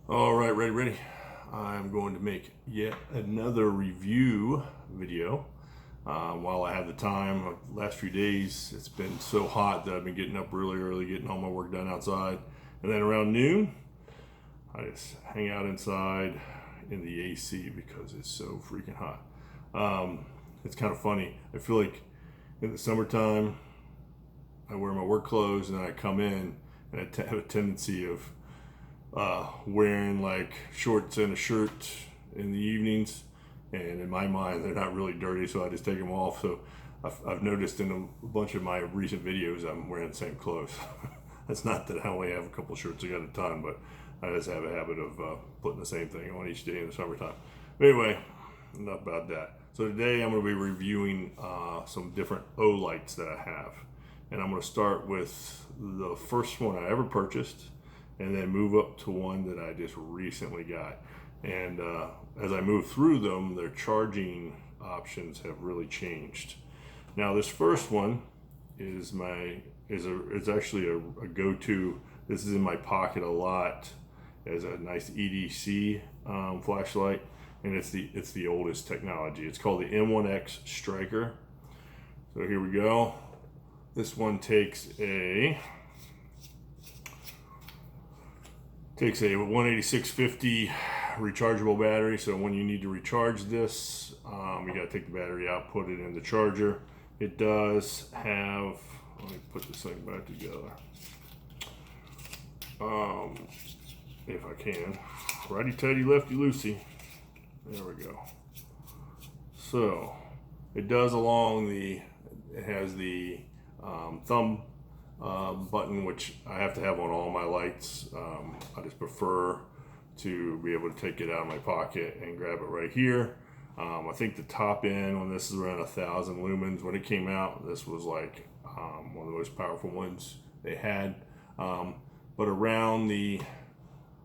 All right, ready. I'm going to make yet another review video. While I have the time, last few days it's been so hot that I've been getting up really early, getting all my work done outside. And then around noon, I just hang out inside in the AC because it's so freaking hot. It's kind of funny. I feel like in the summertime, I wear my work clothes and then I come in and I have a tendency of wearing like shorts and a shirt in the evenings, and in my mind they're not really dirty, so I just take them off. So I've noticed in a bunch of my recent videos I'm wearing the same clothes. It's not that I only have a couple shirts at a time, but I just have a habit of putting the same thing on each day in the summertime. But anyway, enough about that. So today I'm going to be reviewing some different Olights that I have, and I'm going to start with the first one I ever purchased and then move up to one that I just recently got. And as I move through them, their charging options have really changed. Now this first one is actually a go-to. This is in my pocket a lot as a nice EDC flashlight, and it's the oldest technology. It's called the M1x Striker. So here we go. This one takes a 18650 rechargeable battery. So when you need to recharge this, you got to take the battery out, put it in the charger. It does have, let me put this thing back together. If I can. Righty tighty, lefty loosey. There we go. So it does it has the thumb button, which I have to have on all my lights. I just prefer to be able to take it out of my pocket and grab it right here. I think the top end on this is around 1,000 lumens. When it came out, this was like one of the most powerful ones they had. But around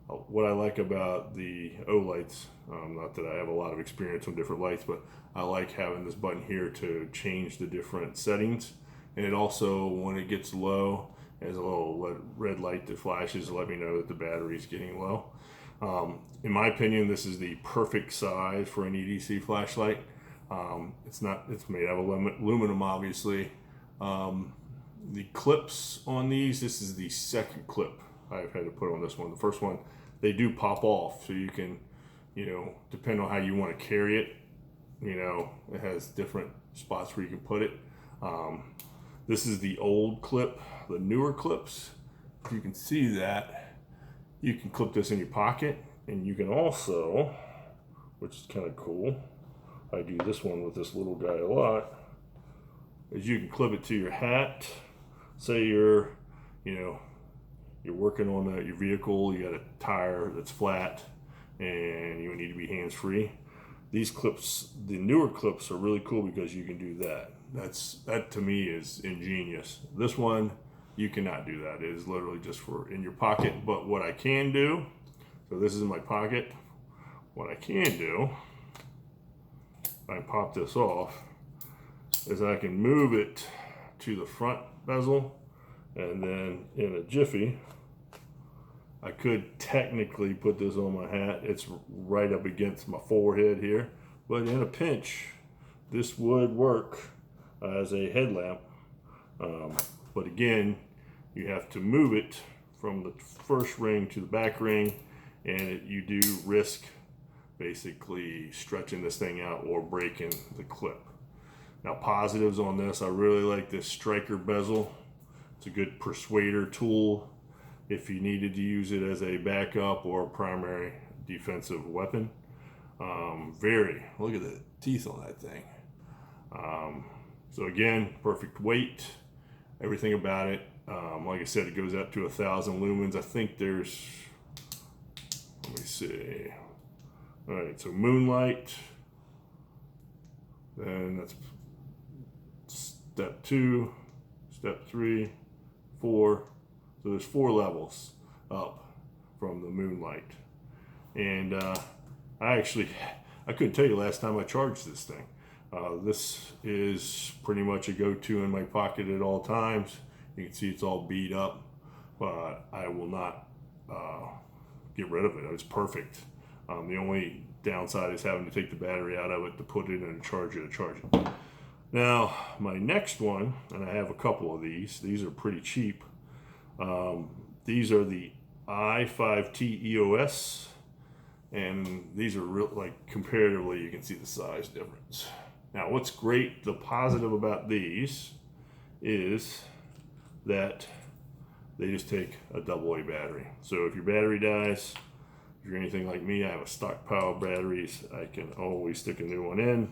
what I like about the Olights, not that I have a lot of experience on different lights, but I like having this button here to change the different settings. And it also, when it gets low, has a little red light that flashes to let me know that the battery is getting low. In my opinion, this is the perfect size for an EDC flashlight. It's made out of aluminum, obviously. The clips on these, this is the second clip I've had to put on this one. The first one, they do pop off, so you can, depend on how you want to carry it. It has different spots where you can put it. This is the old clip. The newer clips, if you can see that, you can clip this in your pocket, and you can also, which is kind of cool, I do this one with this little guy a lot, is you can clip it to your hat. Say you're working on your vehicle, you got a tire that's flat, and you need to be hands-free. These clips, the newer clips, are really cool because you can do that. That to me is ingenious. This one, you cannot do that. It is literally just for in your pocket. But what I can do, so this is in my pocket. What I can do, if I pop this off, is I can move it to the front bezel, and then in a jiffy, I could technically put this on my hat. It's right up against my forehead here, but in a pinch, this would work as a headlamp. But again, you have to move it from the first ring to the back ring, and you do risk basically stretching this thing out or breaking the clip. Now, positives on this, I really like this striker bezel. It's a good persuader tool if you needed to use it as a backup or a primary defensive weapon. Look at the teeth on that thing. So again, perfect weight, everything about it. Like I said, it goes up to 1,000 lumens. I think there's, let me see. All right, so moonlight, then that's step 2, step 3, 4. So there's 4 levels up from the moonlight. And I couldn't tell you last time I charged this thing. This is pretty much a go-to in my pocket at all times. You can see it's all beat up, but I will not get rid of it. It's perfect. The only downside is having to take the battery out of it to put it in a charger to charge it. Now, my next one, and I have a couple of these. These are pretty cheap. These are the i5T EOS, and these are real, like, comparatively, you can see the size difference. Now, what's great, the positive about these is that they just take a AA battery. So if your battery dies, if you're anything like me, I have a stockpile of batteries. I can always stick a new one in.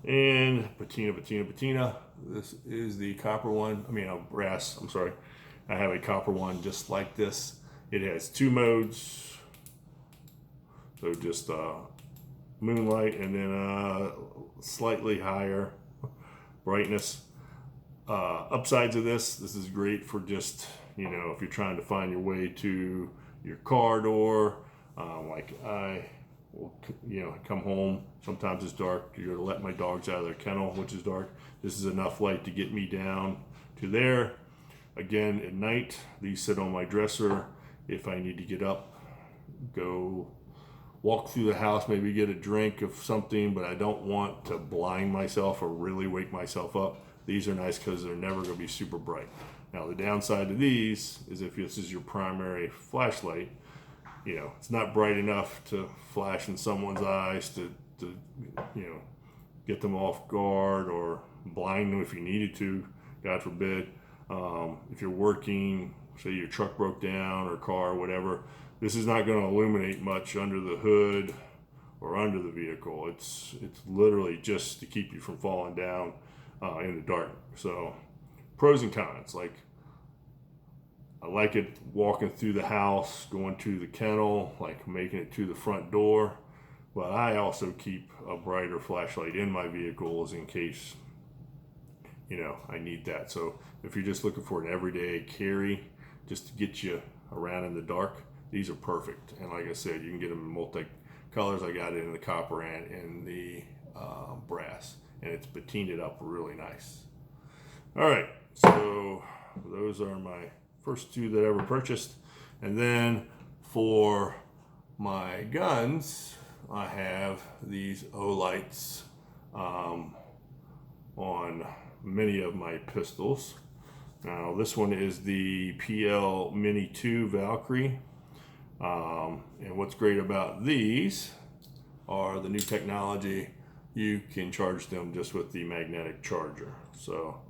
And patina. This is the copper one. I mean, brass, I'm sorry. I have a copper one just like this. It has 2 modes. So just moonlight and then slightly higher brightness. Upsides of this is great for just, you know, if you're trying to find your way to your car door. Like I will, you know, come home, sometimes it's dark, you're gonna let my dogs out of their kennel, which is dark. This is enough light to get me down to there. Again, at night, these sit on my dresser. If I need to get up, go walk through the house, maybe get a drink of something, but I don't want to blind myself or really wake myself up, these are nice because they're never going to be super bright. Now, the downside to these is if this is your primary flashlight, you know, it's not bright enough to flash in someone's eyes to you know, get them off guard or blind them if you needed to, God forbid. If you're working, say your truck broke down or car, whatever, this is not going to illuminate much under the hood or under the vehicle. It's literally just to keep you from falling down in the dark. So pros and cons, like I like it walking through the house, going to the kennel, like making it to the front door, but I also keep a brighter flashlight in my vehicles in case, you know, I need that. So if you're just looking for an everyday carry just to get you around in the dark, these are perfect. And like I said, you can get them in multi-colors. I got it in the copper and in the brass, and it's patinaed up really nice. All right, so those are my first 2 that I ever purchased. And then for my guns, I have these Olights on many of my pistols. Now this one is the PL Mini 2 Valkyrie. And what's great about these are the new technology. You can charge them just with the magnetic charger. So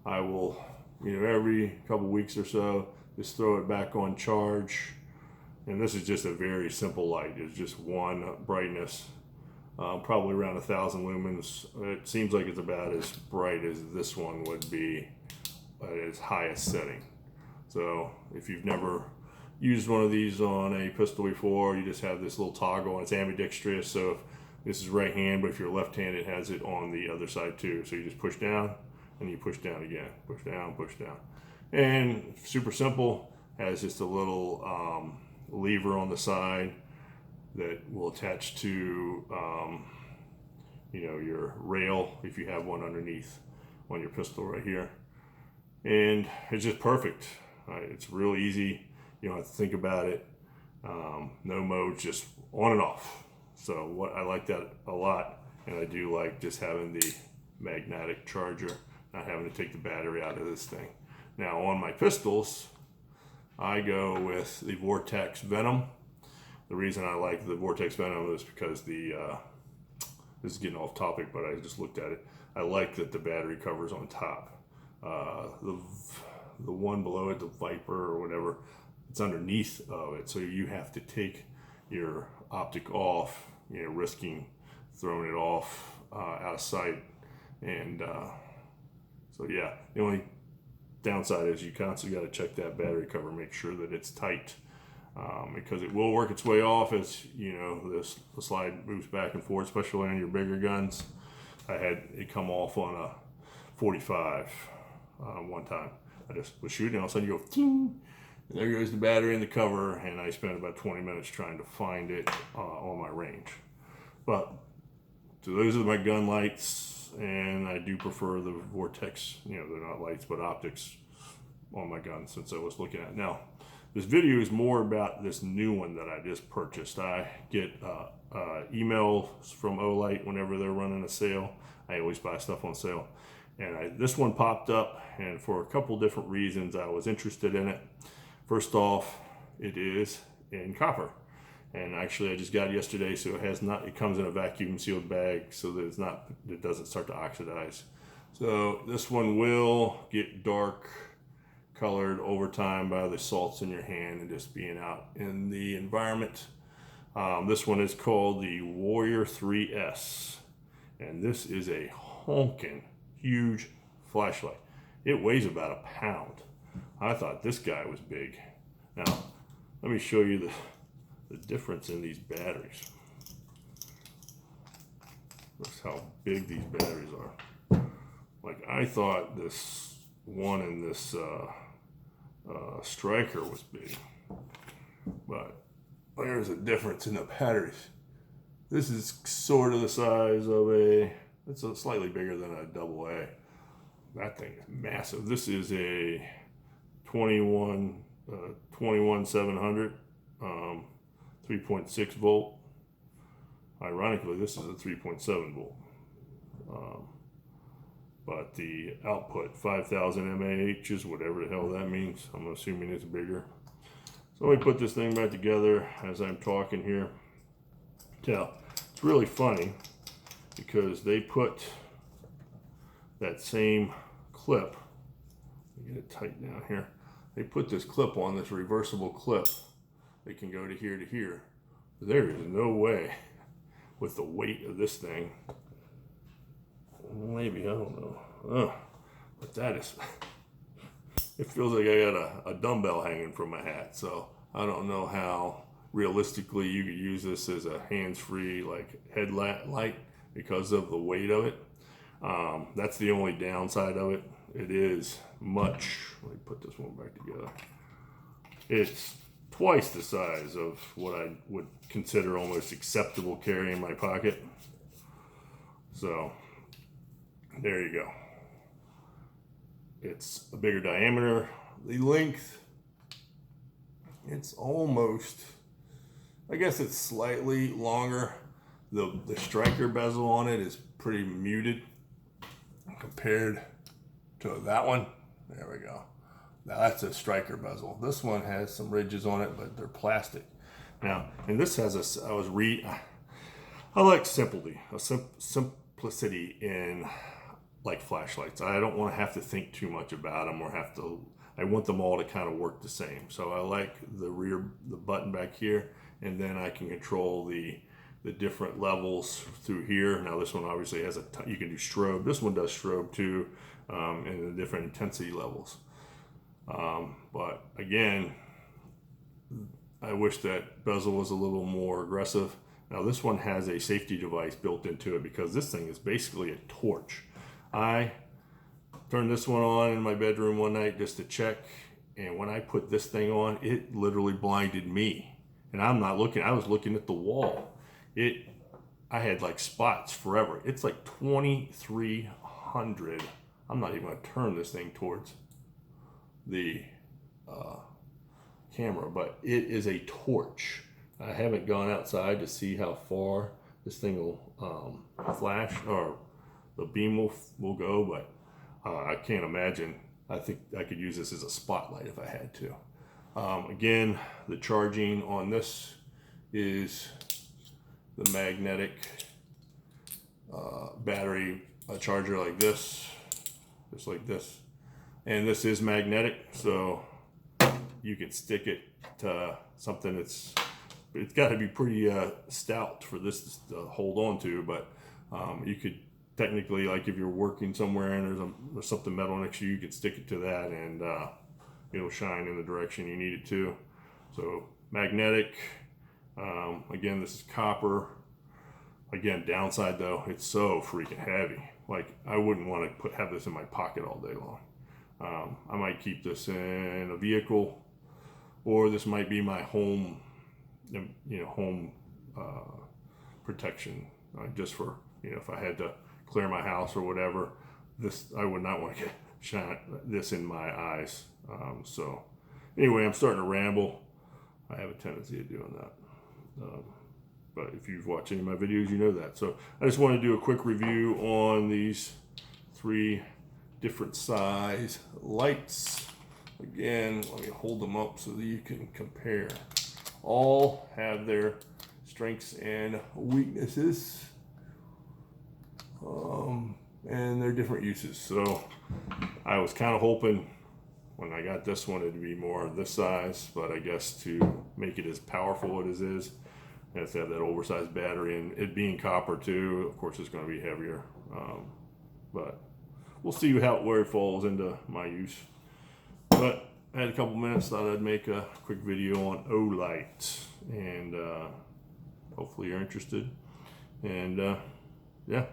I will, you know, every couple weeks or so, just throw it back on charge. And this is just a very simple light. It's just one brightness, probably around 1,000 lumens. It seems like it's about as bright as this one would be at its highest setting. So if you've never used one of these on a pistol before, you just have this little toggle and it's ambidextrous. So if this is right hand, but if you're left hand, it has it on the other side too. So you just push down and you push down again, push down, push down. And super simple, has just a little lever on the side that will attach to you know, your rail if you have one underneath on your pistol right here. And it's just perfect. It's real easy. You don't have to think about it. No modes, just on and off. So what I like that a lot, and I do like just having the magnetic charger, not having to take the battery out of this thing. Now on my pistols, I go with the Vortex Venom. The reason I like the Vortex Venom is because this is getting off topic, but I just looked at it. I like that the battery cover's on top. The one below it, the Viper or whatever, it's underneath of it, so you have to take your optic off, you know, risking throwing it off out of sight. And so yeah, the only downside is you constantly got to check that battery cover, make sure that it's tight, because it will work its way off as, you know, the slide moves back and forth, especially on your bigger guns. I had it come off on a 45 one time. I just was shooting, all of a sudden you go, ting, and there goes the battery in the cover, and I spent about 20 minutes trying to find it on my range. But so those are my gun lights, and I do prefer the Vortex, you know, they're not lights but optics on my gun since I was looking at it. Now, This video is more about this new one that I just purchased. I get emails from Olight whenever they're running a sale. I always buy stuff on sale. And this one popped up, and for a couple different reasons I was interested in it. First off, it is in copper. And actually I just got it yesterday, so it comes in a vacuum sealed bag so that it doesn't start to oxidize. So this one will get dark colored over time by the salts in your hand and just being out in the environment. This one is called the Warrior 3S, and this is a honking huge flashlight. It weighs about a pound. I thought this guy was big. Now let me show you the difference in these batteries. That's how big these batteries are. Like, I thought this one in this Striker was big, but there's a difference in the batteries. This is sort of the size of it's slightly bigger than a AA. That thing is massive. This is a 21700, 3.6 volt. Ironically, this is a 3.7 volt. But the output, 5000 mAh, is whatever the hell that means. I'm assuming it's bigger. So let me put this thing back together as I'm talking here. Now, it's really funny because they put that same clip, let me get it tight down here. They put this clip on, this reversible clip. It can go to here to here. There is no way with the weight of this thing. Maybe, I don't know. But that is, it feels like I got a dumbbell hanging from my hat. So I don't know how realistically you could use this as a hands-free like headlight because of the weight of it. That's the only downside of it. It is much, let me put this one back together. It's twice the size of what I would consider almost acceptable carry in my pocket. So there you go. It's a bigger diameter. The length, it's almost, I guess it's slightly longer. The Striker bezel on it is pretty muted compared to that one. There we go. Now that's a Striker bezel. This one has some ridges on it, but they're plastic. Now, and this has I like simplicity in like flashlights. I don't want to have to think too much about them or I want them all to kind of work the same. So I like the button back here, and then I can control the different levels through here. Now this one obviously has you can do strobe. This one does strobe too, and the different intensity levels. But again, I wish that bezel was a little more aggressive. Now this one has a safety device built into it because this thing is basically a torch. I turned this one on in my bedroom one night just to check, and when I put this thing on, it literally blinded me. And I'm not looking, I was looking at the wall. I had like spots forever. It's like 2300. I'm not even gonna turn this thing towards the camera, but it is a torch. I haven't gone outside to see how far this thing will flash, or the beam will go, but I can't imagine. I think I could use this as a spotlight if I had to. Again, the charging on this is the magnetic battery charger like this, just like this. And this is magnetic, so you can stick it to something it's got to be pretty stout for this to hold on to, but you could technically, like if you're working somewhere and there's something metal next to you, you could stick it to that and it'll shine in the direction you need it to. So magnetic, again, this is copper. Again, downside though, it's so freaking heavy. Like I wouldn't want to have this in my pocket all day long. I might keep this in a vehicle, or this might be my home, home protection, just for, if I had to clear my house or whatever. This, I would not want to shine this in my eyes. So Anyway, I'm starting to ramble. I have a tendency of doing that. But if you've watched any of my videos, you know that. So I just want to do a quick review on these 3 different size lights. Again, let me hold them up so that you can compare. All have their strengths and weaknesses, and their different uses. So I was kind of hoping when I got this one it'd be more this size, but I guess to make it as powerful as it is, it has to have that oversized battery, and it being copper too, of course it's going to be heavier. But we'll see where it falls into my use. But I had a couple minutes, thought I'd make a quick video on Olight, and hopefully you're interested. And yeah,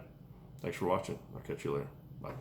thanks for watching. I'll catch you later. Bye.